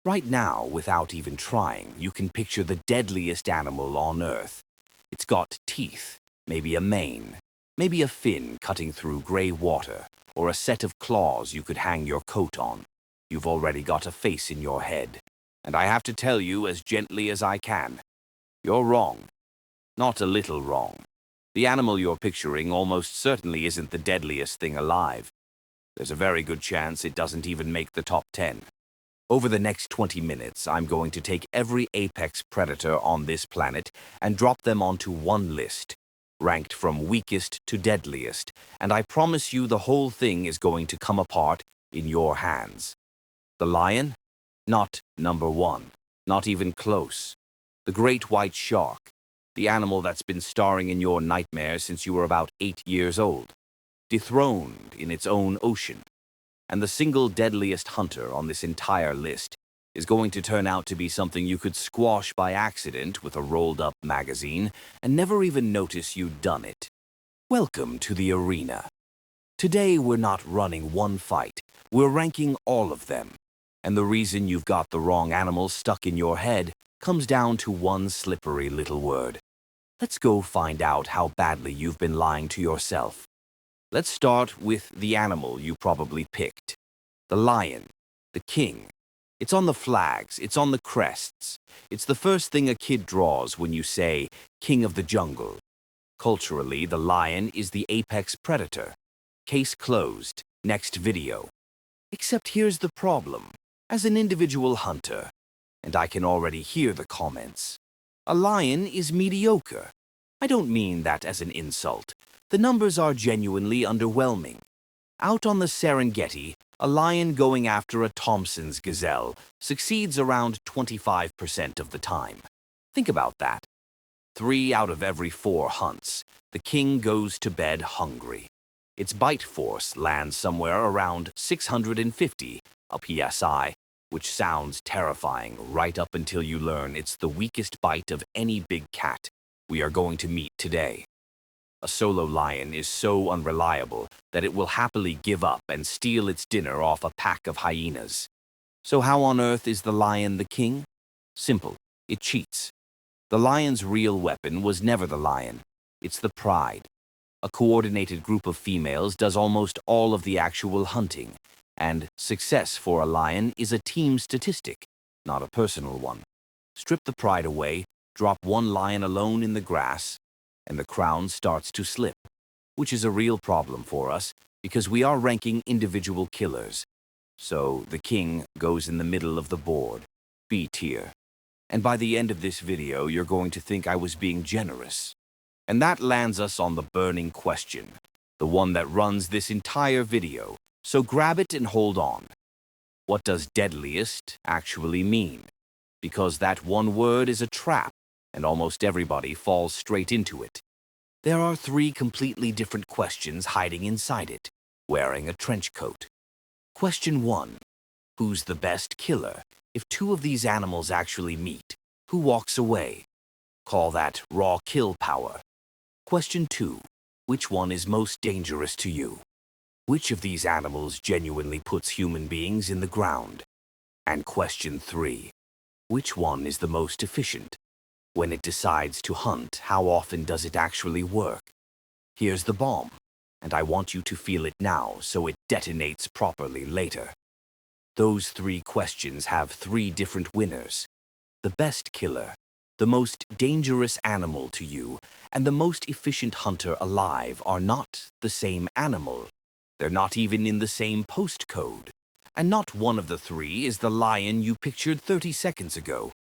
Right now, without even trying, you can picture the deadliest animal on Earth. It's got teeth, maybe a mane, maybe a fin cutting through gray water, or a set of claws you could hang your coat on. You've already got a face in your head. And I have to tell you as gently as I can, you're wrong. Not a little wrong. The animal you're picturing almost certainly isn't the deadliest thing alive. There's a very good chance it doesn't even make the top 10. Over the next 20 minutes, I'm going to take every apex predator on this planet and drop them onto one list, ranked from weakest to deadliest, and I promise you the whole thing is going to come apart in your hands. The lion? Not number one, not even close. The great white shark, the animal that's been starring in your nightmares since you were about 8 years old, dethroned in its own ocean. And the single deadliest hunter on this entire list is going to turn out to be something you could squash by accident with a rolled-up magazine and never even notice you'd done it. Welcome to the arena. Today we're not running one fight, we're ranking all of them. And the reason you've got the wrong animal stuck in your head comes down to one slippery little word. Let's go find out how badly you've been lying to yourself. Let's start with the animal you probably picked. The lion, the king. It's on the flags, it's on the crests. It's the first thing a kid draws when you say, king of the jungle. Culturally, the lion is the apex predator. Case closed. Next video. Except here's the problem. As an individual hunter, and I can already hear the comments, a lion is mediocre. I don't mean that as an insult. The numbers are genuinely underwhelming. Out on the Serengeti, a lion going after a Thompson's gazelle succeeds around 25% of the time. Think about that. 3 out of every 4 hunts, the king goes to bed hungry. Its bite force lands somewhere around 650, a PSI, which sounds terrifying right up until you learn it's the weakest bite of any big cat we are going to meet today. A solo lion is so unreliable that it will happily give up and steal its dinner off a pack of hyenas. So how on earth is the lion the king? Simple, it cheats. The lion's real weapon was never the lion, it's the pride. A coordinated group of females does almost all of the actual hunting, and success for a lion is a team statistic, not a personal one. Strip the pride away, drop one lion alone in the grass, and the crown starts to slip, which is a real problem for us because we are ranking individual killers. So the king goes in the middle of the board, B tier. And by the end of this video, you're going to think I was being generous. And that lands us on the burning question, the one that runs this entire video. So grab it and hold on. What does deadliest actually mean? Because that one word is a trap, and almost everybody falls straight into it. There are 3 completely different questions hiding inside it, wearing a trench coat. Question 1. Who's the best killer? If 2 of these animals actually meet, who walks away? Call that raw kill power. Question 2. Which one is most dangerous to you? Which of these animals genuinely puts human beings in the ground? And question 3. Which one is the most efficient? When it decides to hunt, how often does it actually work? Here's the bomb, and I want you to feel it now so it detonates properly later. Those 3 questions have 3 different winners. The best killer, the most dangerous animal to you, and the most efficient hunter alive are not the same animal. They're not even in the same postcode. And not one of the 3 is the lion you pictured 30 seconds ago.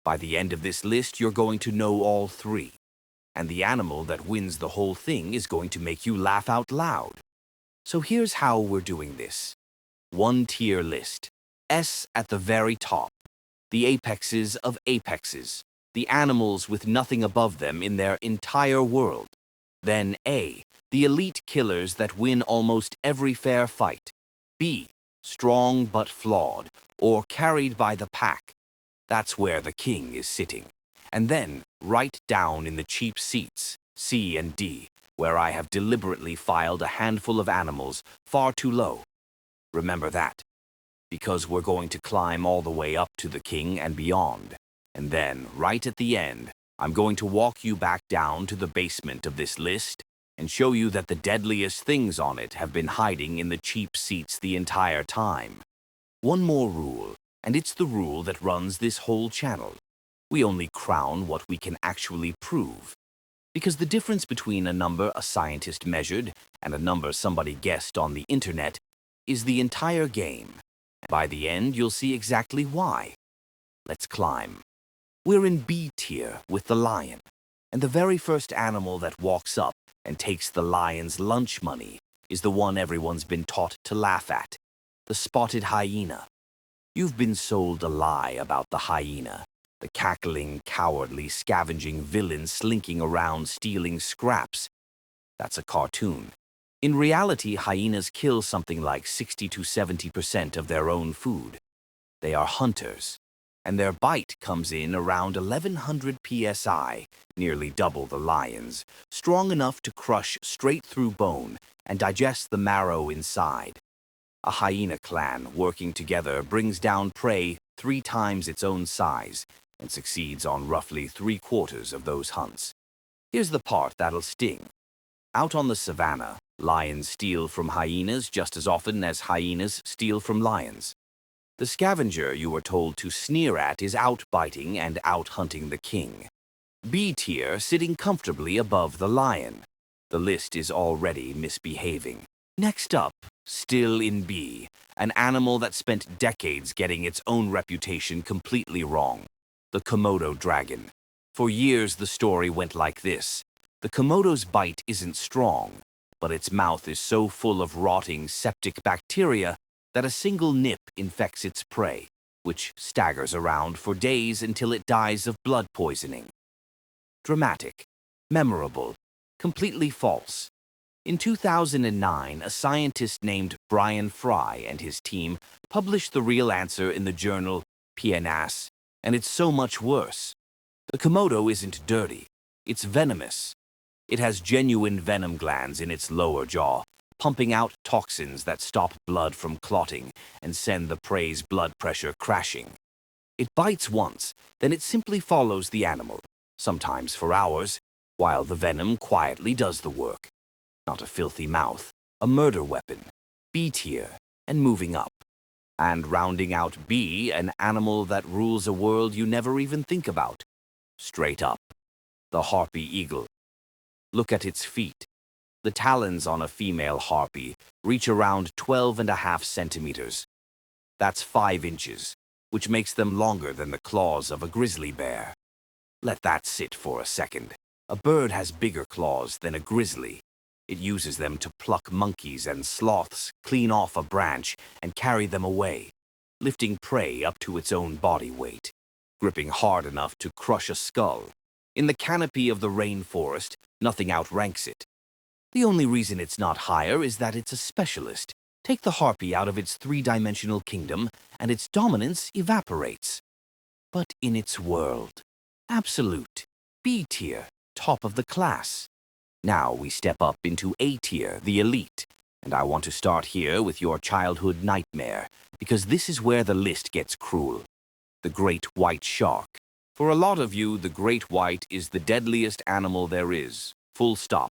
By the end of this list, you're going to know all 3. And the animal that wins the whole thing is going to make you laugh out loud. So here's how we're doing this. 1 tier list. S at the very top. The apexes of apexes. The animals with nothing above them in their entire world. Then A, the elite killers that win almost every fair fight. B, strong but flawed, or carried by the pack. That's where the king is sitting. And then, right down in the cheap seats, C and D, where I have deliberately filed a handful of animals far too low. Remember that. because we're going to climb all the way up to the king and beyond. And then, right at the end, I'm going to walk you back down to the basement of this list and show you that the deadliest things on it have been hiding in the cheap seats the entire time. One more rule, and it's the rule that runs this whole channel. We only crown what we can actually prove. Because the difference between a number a scientist measured and a number somebody guessed on the internet is the entire game. By the end, you'll see exactly why. Let's climb. We're in B tier with the lion, and the very first animal that walks up and takes the lion's lunch money is the one everyone's been taught to laugh at, the spotted hyena. You've been sold a lie about the hyena, the cackling, cowardly, scavenging villain slinking around stealing scraps. That's a cartoon. In reality, hyenas kill something like 60 to 70% of their own food. They are hunters, and their bite comes in around 1100 psi, nearly double the lion's, strong enough to crush straight through bone and digest the marrow inside. A hyena clan working together brings down prey 3 times its own size and succeeds on roughly 3/4 of those hunts. Here's the part that'll sting. Out on the savannah, lions steal from hyenas just as often as hyenas steal from lions. The scavenger you were told to sneer at is out biting and out hunting the king. B tier sitting comfortably above the lion. The list is already misbehaving. Next up, still in B, an animal that spent decades getting its own reputation completely wrong. The Komodo dragon. For years the story went like this. The Komodo's bite isn't strong, but its mouth is so full of rotting septic bacteria that a single nip infects its prey, which staggers around for days until it dies of blood poisoning. Dramatic, memorable, completely false. In 2009, a scientist named Brian Fry and his team published the real answer in the journal PNAS, and it's so much worse. The Komodo isn't dirty, it's venomous. It has genuine venom glands in its lower jaw, pumping out toxins that stop blood from clotting and send the prey's blood pressure crashing. It bites once, then it simply follows the animal, sometimes for hours, while the venom quietly does the work. Not a filthy mouth, a murder weapon, B tier, and moving up. And rounding out B, an animal that rules a world you never even think about. Straight up. The harpy eagle. Look at its feet. The talons on a female harpy reach around 12.5 centimeters. That's 5 inches, which makes them longer than the claws of a grizzly bear. Let that sit for a second. A bird has bigger claws than a grizzly. It uses them to pluck monkeys and sloths clean off a branch and carry them away, lifting prey up to its own body weight, gripping hard enough to crush a skull. In the canopy of the rainforest, nothing outranks it. The only reason it's not higher is that it's a specialist. Take the harpy out of its 3-dimensional kingdom, and its dominance evaporates. But in its world, absolute, B tier, top of the class. Now we step up into A tier, the elite. And I want to start here with your childhood nightmare, because this is where the list gets cruel. The great white shark. For a lot of you, the great white is the deadliest animal there is, full stop.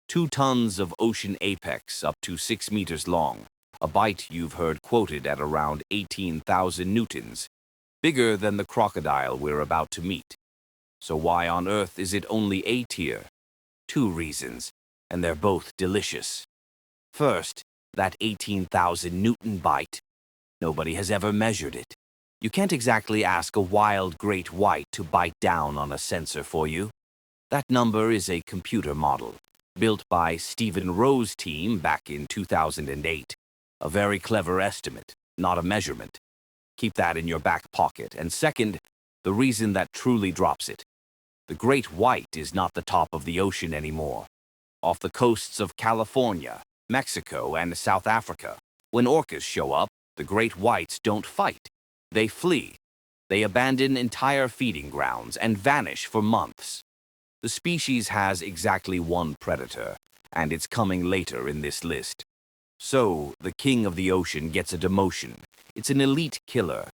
2 tons of ocean apex, up to 6 meters long. A bite you've heard quoted at around 18,000 newtons. Bigger than the crocodile we're about to meet. So why on earth is it only A tier? 2 reasons, and they're both delicious. First, that 18,000 Newton bite. Nobody has ever measured it. You can't exactly ask a wild great white to bite down on a sensor for you. That number is a computer model, built by Stephen Rowe's team back in 2008. A very clever estimate, not a measurement. Keep that in your back pocket. And second, the reason that truly drops it. The great white is not the top of the ocean anymore. Off the coasts of California, Mexico, and South Africa, when orcas show up, the great whites don't fight. They flee. They abandon entire feeding grounds and vanish for months. The species has exactly 1 predator, and it's coming later in this list. So, the king of the ocean gets a demotion. It's an elite killer.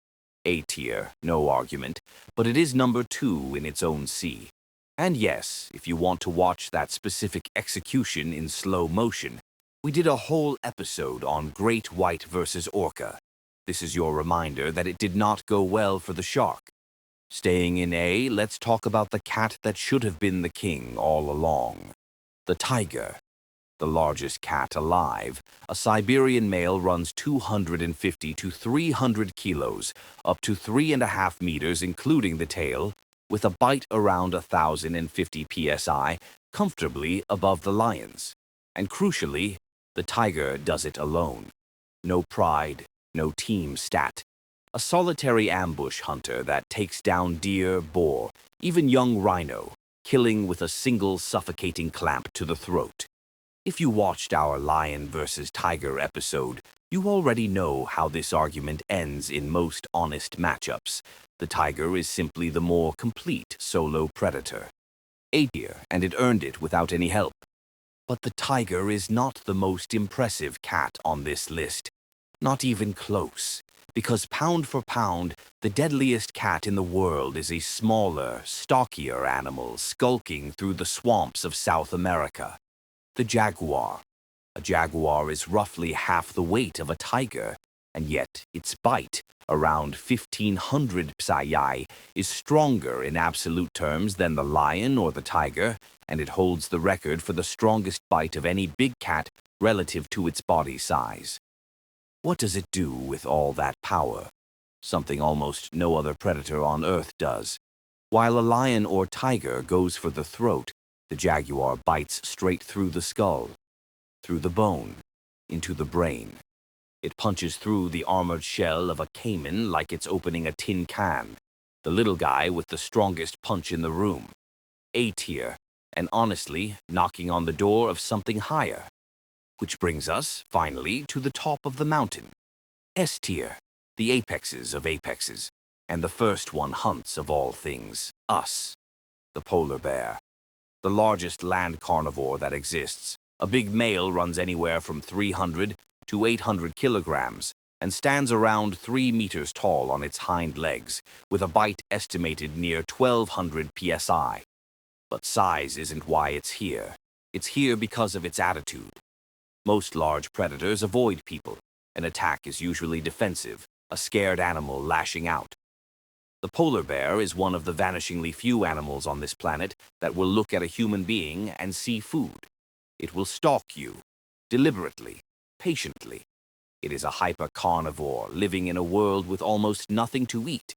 A tier, no argument, but it is number 2 in its own sea. And yes, if you want to watch that specific execution in slow motion, we did a whole episode on Great White versus Orca. This is your reminder that it did not go well for the shark. Staying in A, let's talk about the cat that should have been the king all along. The tiger. The largest cat alive. A Siberian male runs 250 to 300 kilos, up to 3.5 meters including the tail, with a bite around 1,050 psi, comfortably above the lion's. And crucially, the tiger does it alone. No pride, no team stat. A solitary ambush hunter that takes down deer, boar, even young rhino, killing with a single suffocating clamp to the throat. If you watched our lion versus tiger episode, you already know how this argument ends in most honest matchups. The tiger is simply the more complete solo predator. A tier, and it earned it without any help. But the tiger is not the most impressive cat on this list. Not even close. Because pound for pound, the deadliest cat in the world is a smaller, stockier animal skulking through the swamps of South America. The jaguar. A jaguar is roughly half the weight of a tiger, and yet its bite, around 1,500 psi, is stronger in absolute terms than the lion or the tiger, and it holds the record for the strongest bite of any big cat relative to its body size. What does it do with all that power? Something almost no other predator on Earth does. While a lion or tiger goes for the throat, the jaguar bites straight through the skull, through the bone, into the brain. It punches through the armored shell of a caiman like it's opening a tin can. The little guy with the strongest punch in the room. A tier, and honestly, knocking on the door of something higher. Which brings us, finally, to the top of the mountain. S tier, the apexes of apexes, and the first one hunts of all things, us, the polar bear. The largest land carnivore that exists. A big male runs anywhere from 300 to 800 kilograms and stands around 3 meters tall on its hind legs, with a bite estimated near 1,200 psi. But size isn't why it's here. It's here because of its attitude. Most large predators avoid people. An attack is usually defensive, a scared animal lashing out. The polar bear is one of the vanishingly few animals on this planet that will look at a human being and see food. It will stalk you, deliberately, patiently. It is a hyper-carnivore living in a world with almost nothing to eat,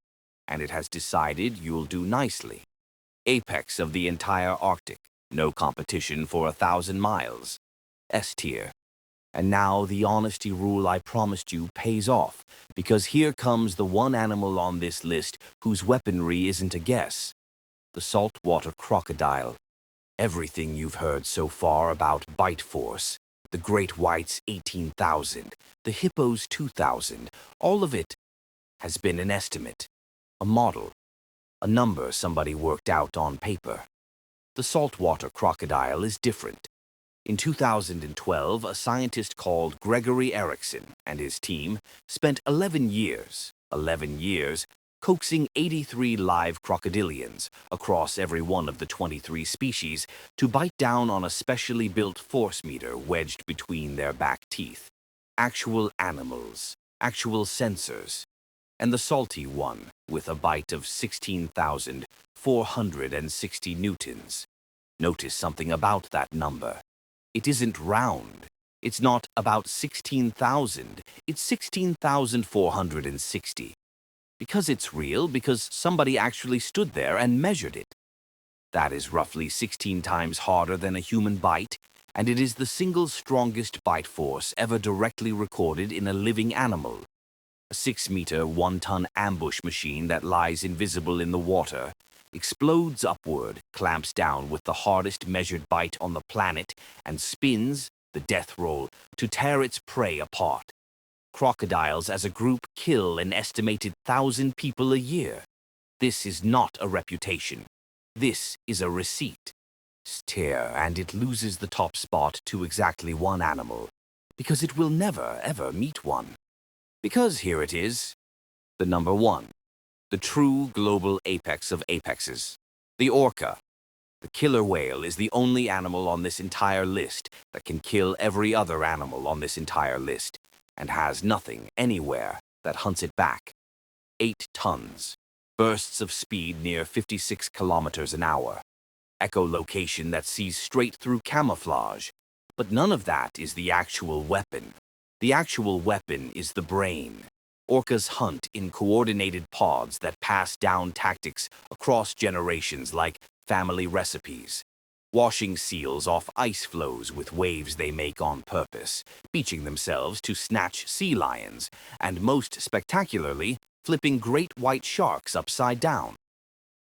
and it has decided you'll do nicely. Apex of the entire Arctic, no competition for 1,000 miles. S tier. And now the honesty rule I promised you pays off, because here comes the one animal on this list whose weaponry isn't a guess. The saltwater crocodile. Everything you've heard so far about bite force, the great whites 18,000, the hippos 2,000, all of it has been an estimate, a model, a number somebody worked out on paper. The saltwater crocodile is different. In 2012, a scientist called Gregory Erickson and his team spent 11 years, coaxing 83 live crocodilians across every one of the 23 species to bite down on a specially built force meter wedged between their back teeth. Actual animals, actual sensors. And the salty one, with a bite of 16,460 newtons. Notice something about that number. It isn't round. It's not about 16,000. It's 16,460. Because it's real, because somebody actually stood there and measured it. That is roughly 16 times harder than a human bite, and it is the single strongest bite force ever directly recorded in a living animal. A 6-meter, 1-ton ambush machine that lies invisible in the water, explodes upward, clamps down with the hardest measured bite on the planet, and spins, the death roll, to tear its prey apart. Crocodiles as a group kill an estimated 1,000 people a year. This is not a reputation. This is a receipt. Stare, and it loses the top spot to exactly one animal. Because it will never, ever meet one. Because here it is, the number one, the true global apex of apexes, the orca. The killer whale is the only animal on this entire list that can kill every other animal on this entire list, and has nothing anywhere that hunts it back. 8 tons, bursts of speed near 56 kilometers an hour, echolocation that sees straight through camouflage. But none of that is the actual weapon. The actual weapon is the brain. Orcas hunt in coordinated pods that pass down tactics across generations like family recipes, washing seals off ice floes with waves they make on purpose, beaching themselves to snatch sea lions, and most spectacularly, flipping great white sharks upside down.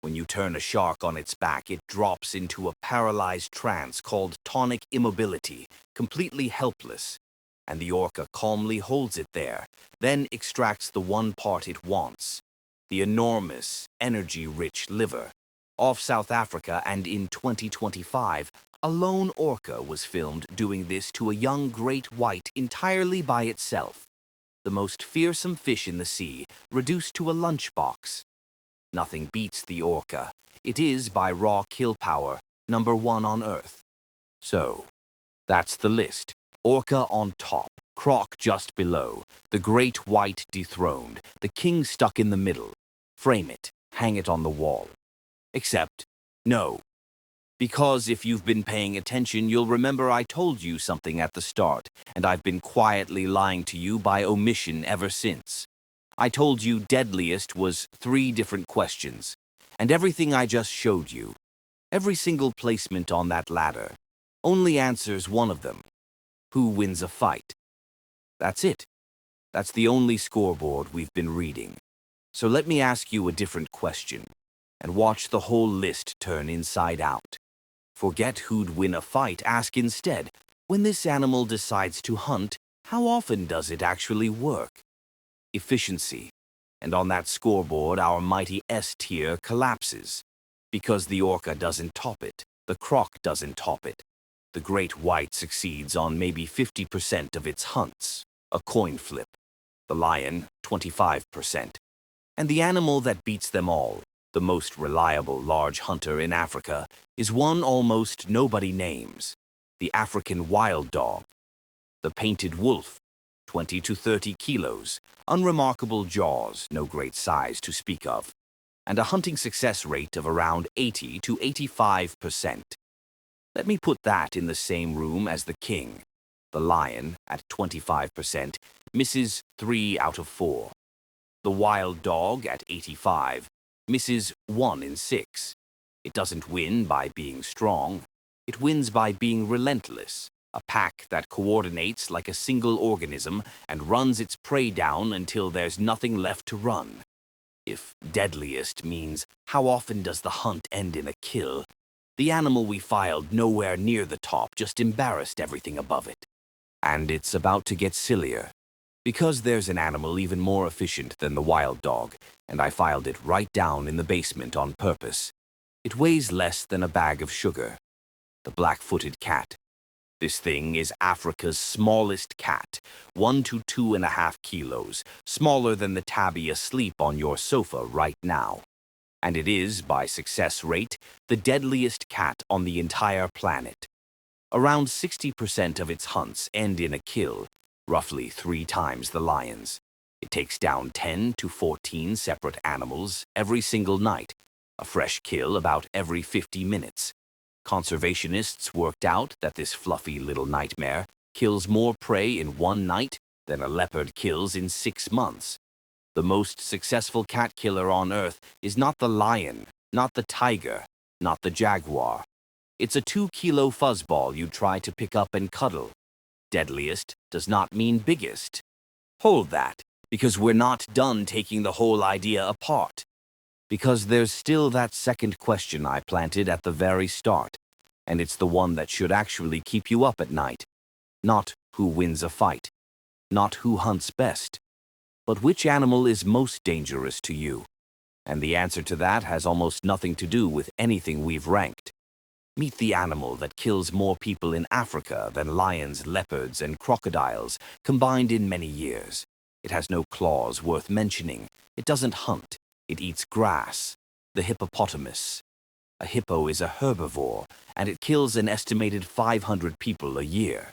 When you turn a shark on its back, it drops into a paralyzed trance called tonic immobility, completely helpless. And the orca calmly holds it there, then extracts the one part it wants, the enormous, energy-rich liver. Off South Africa and in 2025, a lone orca was filmed doing this to a young great white entirely by itself. The most fearsome fish in the sea, reduced to a lunchbox. Nothing beats the orca. It is, by raw kill power, number one on Earth. So, that's the list. Orca on top, croc just below, the great white dethroned, the king stuck in the middle. Frame it, hang it on the wall. Except, no. Because if you've been paying attention, you'll remember I told you something at the start, and I've been quietly lying to you by omission ever since. I told you deadliest was 3 different questions, and everything I just showed you, every single placement on that ladder, only answers one of them. Who wins a fight? That's it. That's the only scoreboard we've been reading. So let me ask you a different question, and watch the whole list turn inside out. Forget who'd win a fight, ask instead, when this animal decides to hunt, how often does it actually work? Efficiency. And on that scoreboard, our mighty S tier collapses. Because the orca doesn't top it, the croc doesn't top it. The great white succeeds on maybe 50% of its hunts, a coin flip. The lion, 25%. And the animal that beats them all, the most reliable large hunter in Africa, is one almost nobody names, the African wild dog. The painted wolf, 20 to 30 kilos, unremarkable jaws, no great size to speak of, and a hunting success rate of around 80 to 85%. Let me put that in the same room as the king. The lion, at 25%, misses 3 out of 4. The wild dog, at 85, misses 1 in 6. It doesn't win by being strong. It wins by being relentless, a pack that coordinates like a single organism and runs its prey down until there's nothing left to run. If deadliest means how often does the hunt end in a kill, the animal we filed nowhere near the top just embarrassed everything above it. And it's about to get sillier. Because there's an animal even more efficient than the wild dog, and I filed it right down in the basement on purpose. It weighs less than a bag of sugar. The black-footed cat. This thing is Africa's smallest cat, 1 to 2.5 kilos, smaller than the tabby asleep on your sofa right now. And it is, by success rate, the deadliest cat on the entire planet. Around 60% of its hunts end in a kill, roughly 3 times the lion's. It takes down 10 to 14 separate animals every single night, a fresh kill about every 50 minutes. Conservationists worked out that this fluffy little nightmare kills more prey in 1 night than a leopard kills in 6 months. The most successful cat killer on Earth is not the lion, not the tiger, not the jaguar. It's a 2-kilo fuzzball you try to pick up and cuddle. Deadliest does not mean biggest. Hold that, because we're not done taking the whole idea apart. Because there's still that second question I planted at the very start, and it's the one that should actually keep you up at night. Not who wins a fight, not who hunts best, but which animal is most dangerous to you. And the answer to that has almost nothing to do with anything we've ranked. Meet the animal that kills more people in Africa than lions, leopards, and crocodiles combined in many years. It has no claws worth mentioning. It doesn't hunt. It eats grass. The hippopotamus. A hippo is a herbivore, and it kills an estimated 500 people a year.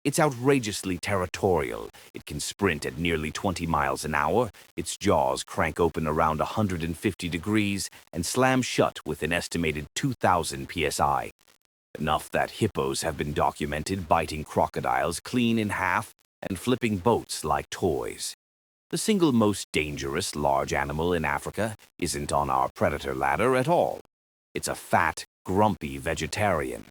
It's outrageously territorial. It can sprint at nearly 20 miles an hour, its jaws crank open around 150 degrees, and slam shut with an estimated 2,000 psi. Enough that hippos have been documented biting crocodiles clean in half and flipping boats like toys. The single most dangerous large animal in Africa isn't on our predator ladder at all. It's a fat, grumpy vegetarian.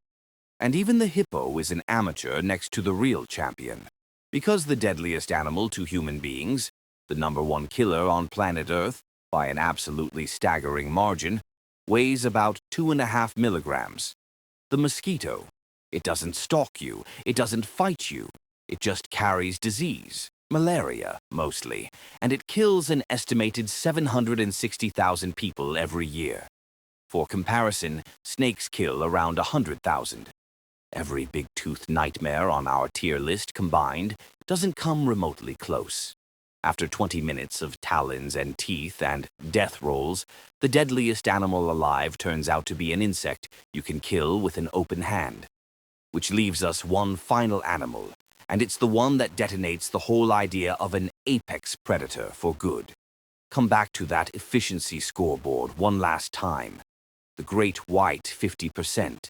And even the hippo is an amateur next to the real champion. Because the deadliest animal to human beings, the #1 killer on planet Earth, by an absolutely staggering margin, weighs about 2.5 milligrams. The mosquito. It doesn't stalk you. It doesn't fight you. It just carries disease, malaria mostly, and it kills an estimated 760,000 people every year. For comparison, snakes kill around 100,000. Every big-toothed nightmare on our tier list combined doesn't come remotely close. After 20 minutes of talons and teeth and death rolls, the deadliest animal alive turns out to be an insect you can kill with an open hand. Which leaves us one final animal, and it's the one that detonates the whole idea of an apex predator for good. Come back to that efficiency scoreboard one last time. The great white, 50%.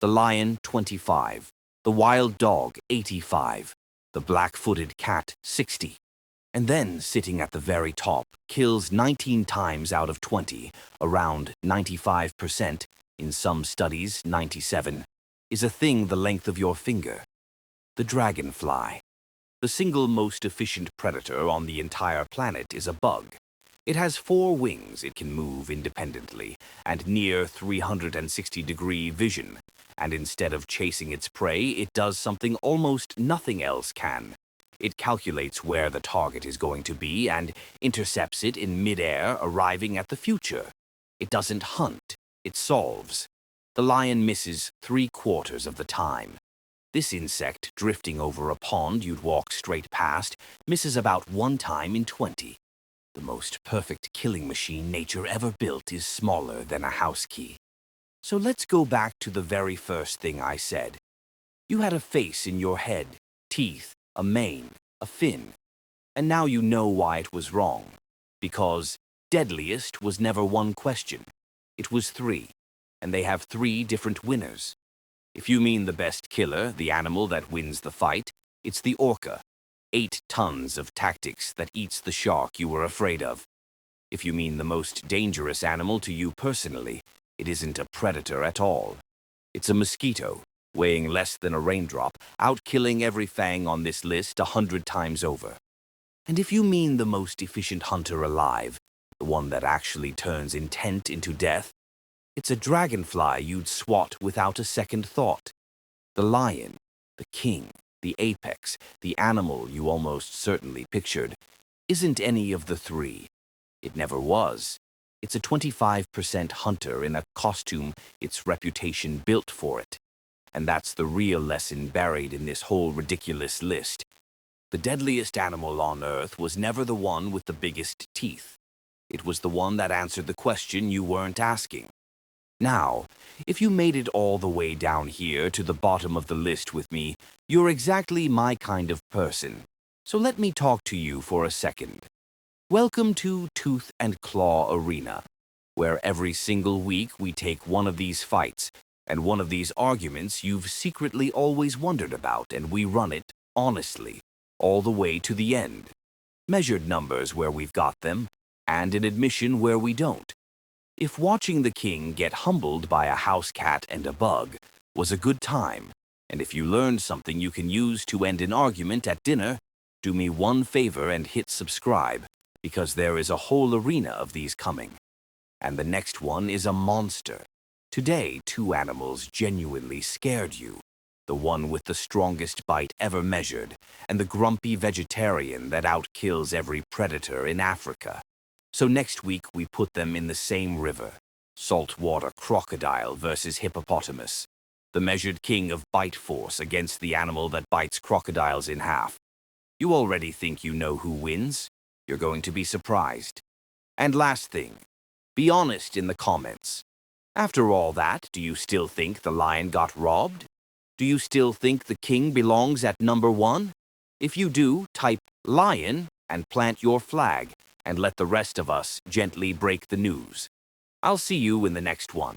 The lion, 25. The wild dog, 85. The black-footed cat, 60. And then, sitting at the very top, kills 19 times out of 20, around 95%, in some studies 97, is a thing the length of your finger. The dragonfly. The single most efficient predator on the entire planet is a bug. It has 4 wings it can move independently, and near 360-degree vision. And instead of chasing its prey, it does something almost nothing else can. It calculates where the target is going to be and intercepts it in midair, arriving at the future. It doesn't hunt, it solves. The lion misses 3/4 of the time. This insect, drifting over a pond you'd walk straight past, misses about 1 time in 20. The most perfect killing machine nature ever built is smaller than a house key. So let's go back to the very first thing I said. You had a face in your head, teeth, a mane, a fin. And now you know why it was wrong. Because deadliest was never one question. It was 3. And they have 3 different winners. If you mean the best killer, the animal that wins the fight, it's the orca. 8 tons of tactics that eats the shark you were afraid of. If you mean the most dangerous animal to you personally, it isn't a predator at all. It's a mosquito, weighing less than a raindrop, out-killing every fang on this list 100 times over. And if you mean the most efficient hunter alive, the one that actually turns intent into death, it's a dragonfly you'd swat without a second thought. The lion, the king, the apex, the animal you almost certainly pictured, isn't any of the 3. It never was. It's a 25% hunter in a costume its reputation built for it. And that's the real lesson buried in this whole ridiculous list. The deadliest animal on Earth was never the one with the biggest teeth. It was the one that answered the question you weren't asking. Now, if you made it all the way down here to the bottom of the list with me, you're exactly my kind of person. So let me talk to you for a second. Welcome to Tooth and Claw Arena, where every single week we take one of these fights and one of these arguments you've secretly always wondered about, and we run it, honestly, all the way to the end. Measured numbers where we've got them, and an admission where we don't. If watching the king get humbled by a house cat and a bug was a good time, and if you learned something you can use to end an argument at dinner, do me one favor and hit subscribe, because there is a whole arena of these coming. And the next one is a monster. Today, 2 animals genuinely scared you. The one with the strongest bite ever measured, and the grumpy vegetarian that outkills every predator in Africa. So next week we put them in the same river. Saltwater crocodile versus hippopotamus. the measured king of bite force against the animal that bites crocodiles in half. You already think you know who wins. You're going to be surprised. And last thing, be honest in the comments. After all that, do you still think the lion got robbed? Do you still think the king belongs at number 1? If you do, type lion and plant your flag, and let the rest of us gently break the news. I'll see you in the next one.